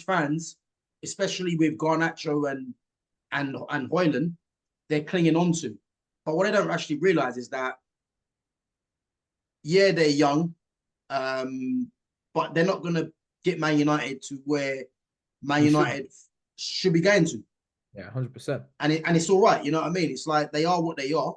fans, especially with Garnacho and Hojlund, they're clinging on to. But what I don't actually realize is that, yeah, they're young, but they're not going to get Man United to where Man United should be going to. Yeah, 100%. And it's all right, you know what I mean? It's like they are what they are.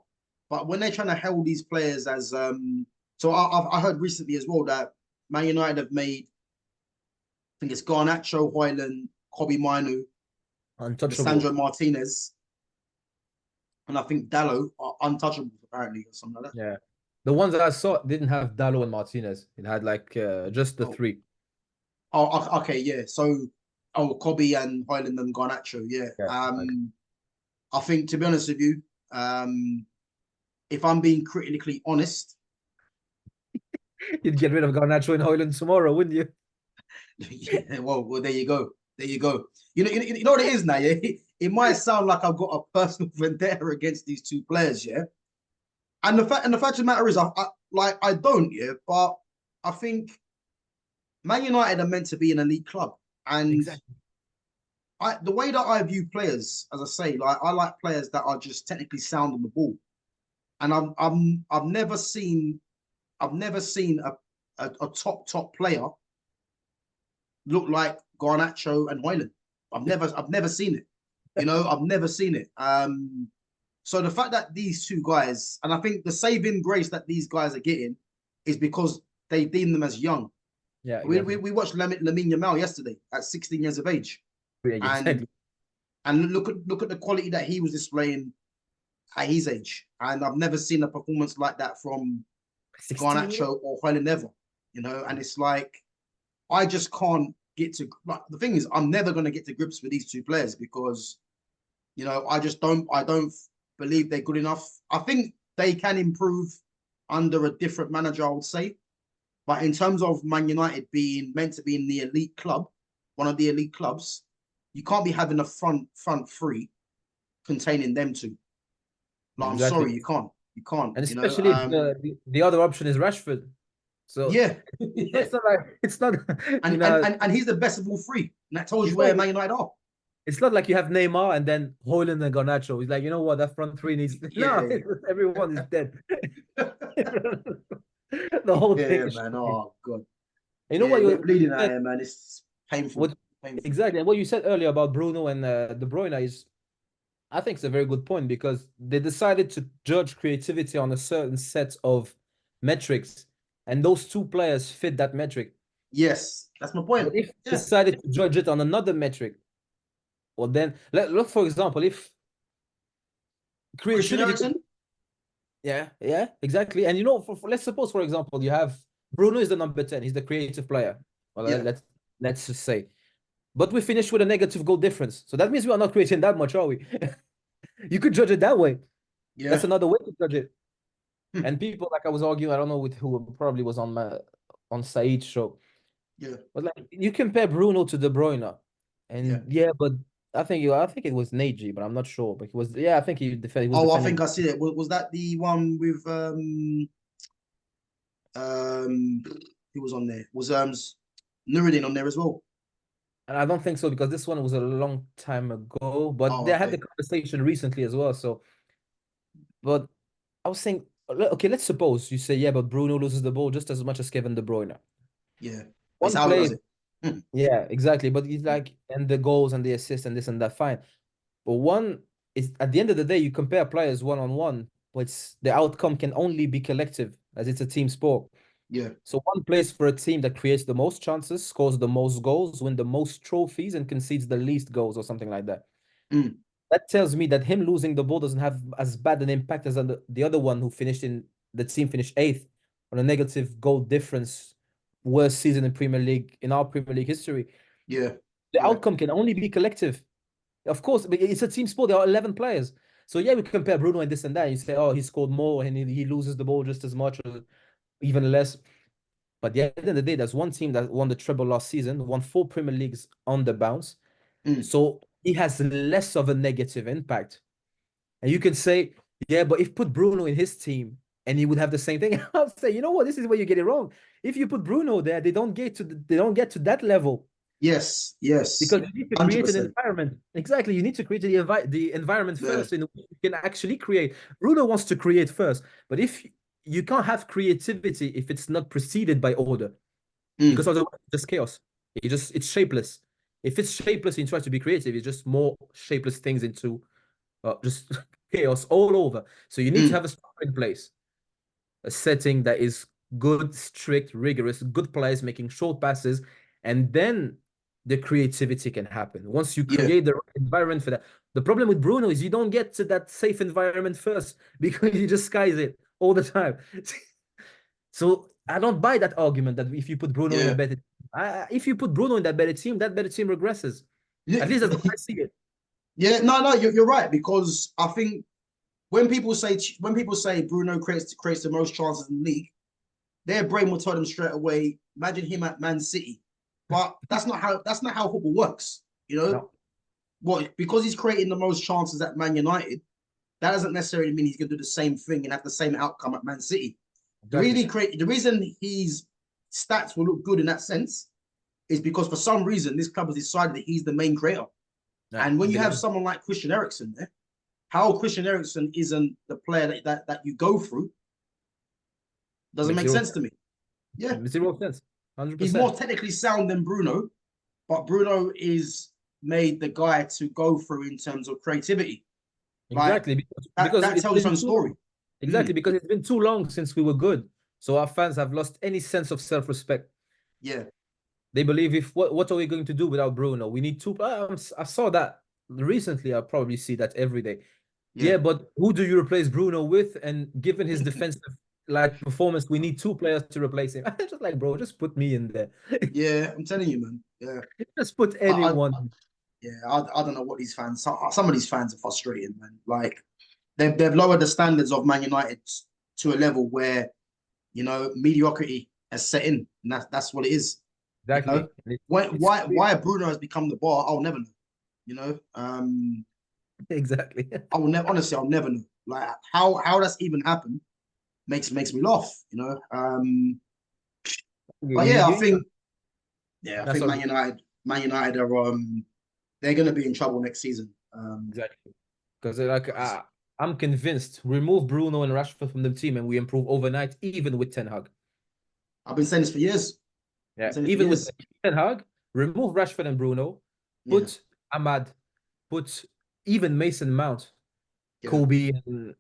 But when they're trying to hold these players as so I heard recently as well that Man United have made, I think it's Garnacho, Hojlund, Kobe Minu, Sandro Martinez, and I think Dallo are untouchable apparently or something like that. Yeah. The ones that I saw didn't have Dallo and Martinez. It had like just the three. Oh, okay, yeah. So, Kobe and Hojlund and Garnacho, yeah. I think, to be honest with you, if I'm being critically honest, you'd get rid of Garnacho and Hojlund tomorrow, wouldn't you? Yeah, well, there you go. There you go. You know what it is now, yeah? It might sound like I've got a personal vendetta against these two players, yeah? And the fact of the matter is, I don't, yeah, but I think Man United are meant to be an elite club. And exactly. The way that I view players, as I say, like I like players that are just technically sound on the ball. And I've never seen a top player look like Garnacho and Hojlund. I've never seen it. You know, I've never seen it. So the fact that these two guys, and I think the saving grace that these guys are getting is because they deem them as young. Yeah, exactly. we watched Lamine Yamal yesterday at 16 years of age. Yeah, exactly. And look at the quality that he was displaying at his age. And I've never seen a performance like that from Garnacho or Hojlund ever. You know, and it's like I just can't get to, like, the thing is, I'm never going to get to grips with these two players because, you know, I don't believe they're good enough. I think they can improve under a different manager, I would say. But in terms of Man United being meant to be in the elite club, one of the elite clubs, you can't be having a front three containing them two. Like, exactly. I'm sorry, you can't. You can't. And especially if the other option is Rashford. So yeah, it's not. And he's the best of all three. And that tells you where Man United are. It's not like you have Neymar and then Hojlund and Garnacho. He's like, you know what, that front three needs. No, everyone is dead. The whole thing. Yeah, man. Oh God. You know what you're bleeding out here, man. It's painful. Painful. Exactly. And what you said earlier about Bruno and De Bruyne is, I think, it's a very good point because they decided to judge creativity on a certain set of metrics, and those two players fit that metric. Yes, that's my point. But if they decided to judge it on another metric, well, then look, for example, if creativity. Yeah, exactly. And you know, for let's suppose, for example, you have Bruno is the number 10. He's the creative player. Well, let's just say. But we finished with a negative goal difference. So that means we are not creating that much, are we? You could judge it that way. Yeah. That's another way to judge it. And people, like I was arguing, I don't know with who, probably was on Said's show. Yeah. But like you compare Bruno to De Bruyne. And but I think it was Neji, but I'm not sure. But he was, I think he defended. I think I see it. Was that the one with who was on there? Was Nuruddin on there as well? And I don't think so because this one was a long time ago. But they had the conversation recently as well. So, but I was saying, okay, let's suppose you say, but Bruno loses the ball just as much as Kevin De Bruyne. Yeah, that's how he does it. Yeah, exactly. But he's like, and the goals and the assists and this and that, fine. But one is, at the end of the day, you compare players one-on-one, but the outcome can only be collective as it's a team sport. Yeah. So one plays for a team that creates the most chances, scores the most goals, wins the most trophies, and concedes the least goals or something like that. That tells me that him losing the ball doesn't have as bad an impact as the other one who finished 8th on a negative goal difference, worst season in our Premier League history. Yeah. The outcome can only be collective. Of course, it's a team sport. There are 11 players. So we compare Bruno and this and that. You say, he scored more and he loses the ball just as much or even less. But at the end of the day, there's one team that won the treble last season, won 4 Premier Leagues on the bounce. So he has less of a negative impact. And you can say, but if put Bruno in his team and he would have the same thing, I'll say, you know what, this is where you get it wrong. If you put Bruno there, they don't get to that level. Yes, yes, Because you need to create an 100%. environment. Exactly, you need to create the environment Yeah. first in which you can actually create. Bruno wants to create first, but if you can't have creativity if it's not preceded by order, because Mm, otherwise it's just chaos. It's shapeless. If it's shapeless and you try to be creative, it's just more shapeless things into just chaos all over. So you need to mm, have a structure in place, a setting that is good, strict, rigorous, good players making short passes, and then the creativity can happen. Once you yeah, create the right environment for that. The problem with Bruno is you don't get to that safe environment first because you just skies it all the time. So I don't buy that argument that if you put Bruno in a yeah. better, if you put Bruno in that better team regresses. Yeah, At least that's how I see it. yeah, no, you're right because I think when people say Bruno creates the most chances in the league, their brain will tell them straight away. Imagine him at Man City, but that's not how football works. You know No, what? Because he's creating the most chances at Man United, that doesn't necessarily mean he's going to do the same thing and have the same outcome at Man City. exactly. The reason his stats will look good in that sense is because for some reason this club has decided that he's the main creator. Yeah, And when you have believe. someone like Christian Eriksen there, how Christian Eriksen isn't the player that you go through doesn't Makes make zero sense sense. to me. Yeah, Zero sense. he's 100%. more technically sound than Bruno, but Bruno is made the guy to go through in terms of creativity. Like Exactly, because that because that it's tells its been own too story. long. Exactly, Mm, because it's been too long since we were good. So our fans have lost any sense of self-respect. yeah, They believe if what are we going to do without Bruno? We need two. I saw that recently. I probably see that every day. yeah, Yeah, but who do you replace Bruno with? And given his defensive like performance, we need two players to replace him. Just like, bro, just put me in there. yeah. I'm telling you, man. Yeah, Just put I anyone. yeah, I don't know what these fans. Some of these fans are frustrating, man. Like they've lowered the standards of Man United to a level where mediocrity has set in, and that's what it is. You know, Exactly. It's clear. why Bruno has become the bar, I'll never know. Exactly. I will never honestly, I'll never know. Like how that's even happened makes me laugh. But yeah, I That's think all. Man United are they're gonna be in trouble next season. Exactly. Because I'm convinced remove Bruno and Rashford from the team and we improve overnight, even with Ten Hag. I've been saying this for years. I've been Yeah, saying this for even with years. Ten Hag, remove Rashford and Bruno, Yeah, put Ahmad, put even Mason Mount, yeah, Kobe, and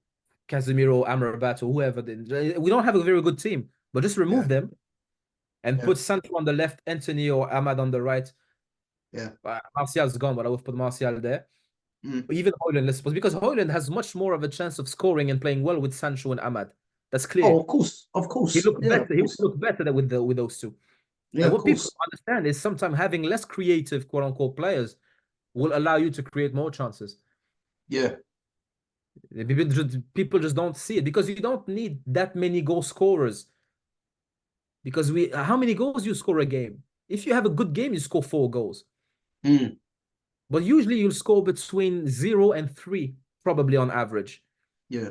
Casemiro, Amrabat, or whoever. We don't have a very good team, but just yeah, remove them and yeah, put Sancho on the left, Anthony or Ahmad on the right. yeah. Martial's gone, but I would put Martial there. Mm. Even Hojlund, let's suppose, because Hojlund has much more of a chance of scoring and playing well with Sancho and Ahmad. That's Oh, clear. of He course. looked Yeah, of better. He would course. look better with those two. Yeah, And of what people course. understand is sometimes having less creative, quote unquote, players will allow you to create more chances. Yeah. People just don't see it because you don't need that many goal scorers. Because how many goals you score a game? If you have a good game, you score 4 goals. Mm. But usually you'll score between 0 and 3, probably on average. Yeah.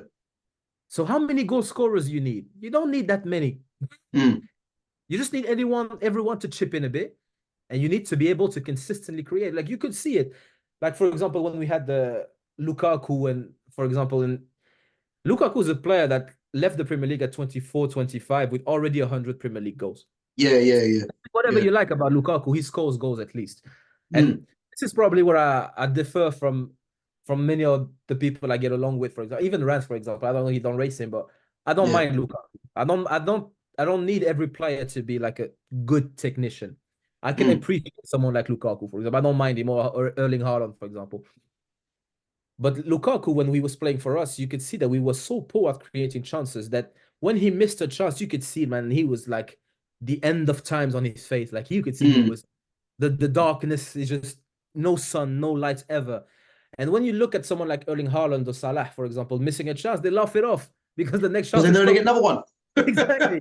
So how many goal scorers you need? You don't need that many. Mm. You just need everyone to chip in a bit, and you need to be able to consistently create. Like you could see it. Like for example, when we had the Lukaku, and for example, in Lukaku is a player that left the Premier League at 24, 25 with already 100 Premier League goals. Yeah, yeah, yeah. Whatever Yeah. you like about Lukaku, he scores goals at least. And Mm. this is probably where I differ from many of the people I get along with. For example, even Rance, for example, I don't know he don't race him, but I don't Yeah. mind Lukaku. I don't need every player to be like a good technician. I can Mm. appreciate someone like Lukaku, for example. I don't mind him or Erling Haaland, for example. But Lukaku, when he was playing for us, you could see that we were so poor at creating chances that when he missed a chance, you could see, man, he was like the end of times on his face. Like you could see he Mm. was the darkness is just no sun, no light ever. And when you look at someone like Erling Haaland or Salah, for example, missing a chance, they laugh it off because the next Because chance then is they're gonna coming. get another one. Exactly.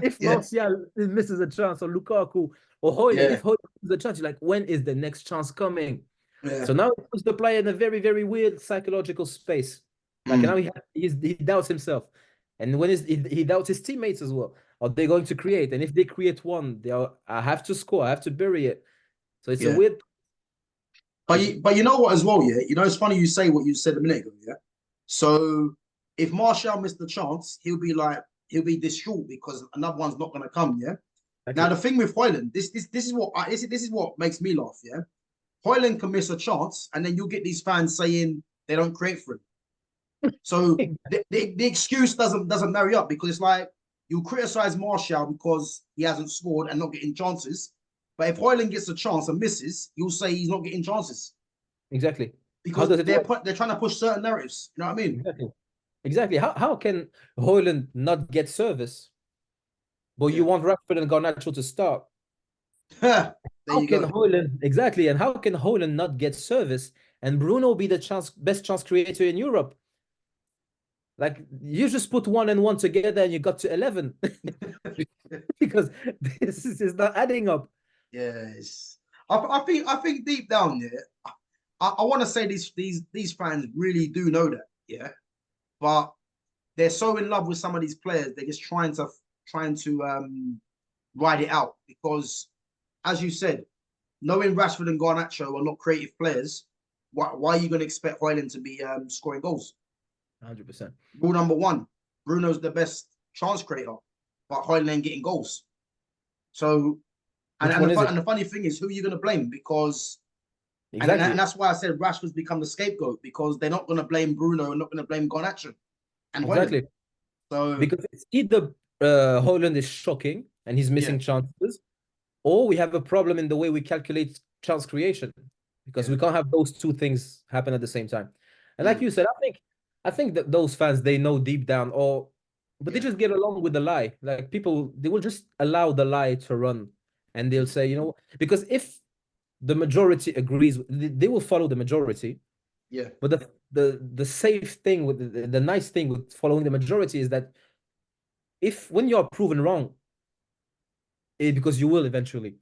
If Yeah. Martial misses a chance, or Lukaku, or Hojlund, Yeah. if Hojlund misses a chance, you're like, when is the next chance coming? Yeah. So now he puts the player in a very, very weird psychological space. Like now Mm. he doubts himself. And when he doubts his teammates as well. Are they going to create? And if they create one, I have to score. I have to bury it. So it's a Yeah. weird. But you know what as well, yeah? You know, it's funny you say what you said a minute ago, yeah? So if Martial missed the chance, he'll be distraught because another one's not gonna come, yeah? Now Exactly. the thing with Hojlund, this is what makes me laugh, yeah? Hojlund can miss a chance, and then you'll get these fans saying they don't create for him. So the excuse doesn't marry up because it's like you criticize Martial because he hasn't scored and not getting chances. But if Hojlund gets a chance and misses, you'll say he's not getting chances Exactly. How because does it work? they're trying to push certain narratives. You know what I mean? Exactly. Exactly. How can Hojlund not get service, but you Yeah. want Rashford and Garnacho to start? there How you can go. Hojlund exactly, and how can Hojlund not get service and Bruno be the best chance creator in Europe? Like you just put one and one together and you got to 11 because this is not adding up. Yes. I think deep down, yeah, I want to say these fans really do know that, yeah. But they're so in love with some of these players, they're just trying to ride it out because, as you said, knowing Rashford and Garnacho are not creative players, why are you going to expect Hojlund to be scoring goals? 100%. Rule number one: Bruno's the best chance creator, but Hojlund ain't getting goals. So, Which one is it? and the funny thing is, who are you going to blame? Because and Exactly. that's why I said Rashford's become the scapegoat because they're not going to blame Bruno and not going to blame Garnacho and Hojlund. Exactly. So Because it's either Hojlund is shocking and he's yeah, missing chances, or we have a problem in the way we calculate chance creation because yeah, we can't have those two things happen at the same time. And like mm, you said, I think that those fans they know deep down, or but they yeah, just get along with the lie. Like people, they will just allow the lie to run, and they'll mm, say, you know, because if the majority agrees, they will follow the majority. yeah, But the safe thing with the nice thing with following the majority is that if when you're proven wrong, because you will eventually,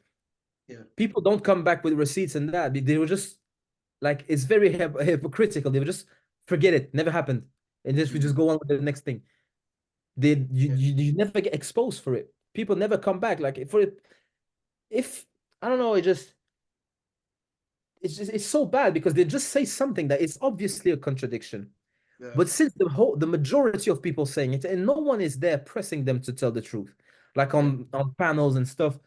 yeah, people don't come back with receipts and that. They will just like it's very hypocritical. They will just forget it, never happened, and just we mm, just go on with the next thing. They yeah, you never get exposed for it. People never come back. Like for it, if I don't know, it's so bad because they just say something that is obviously a contradiction. yeah, But since the majority of people saying it, and no one is there pressing them to tell the truth, like yeah, on panels and stuff,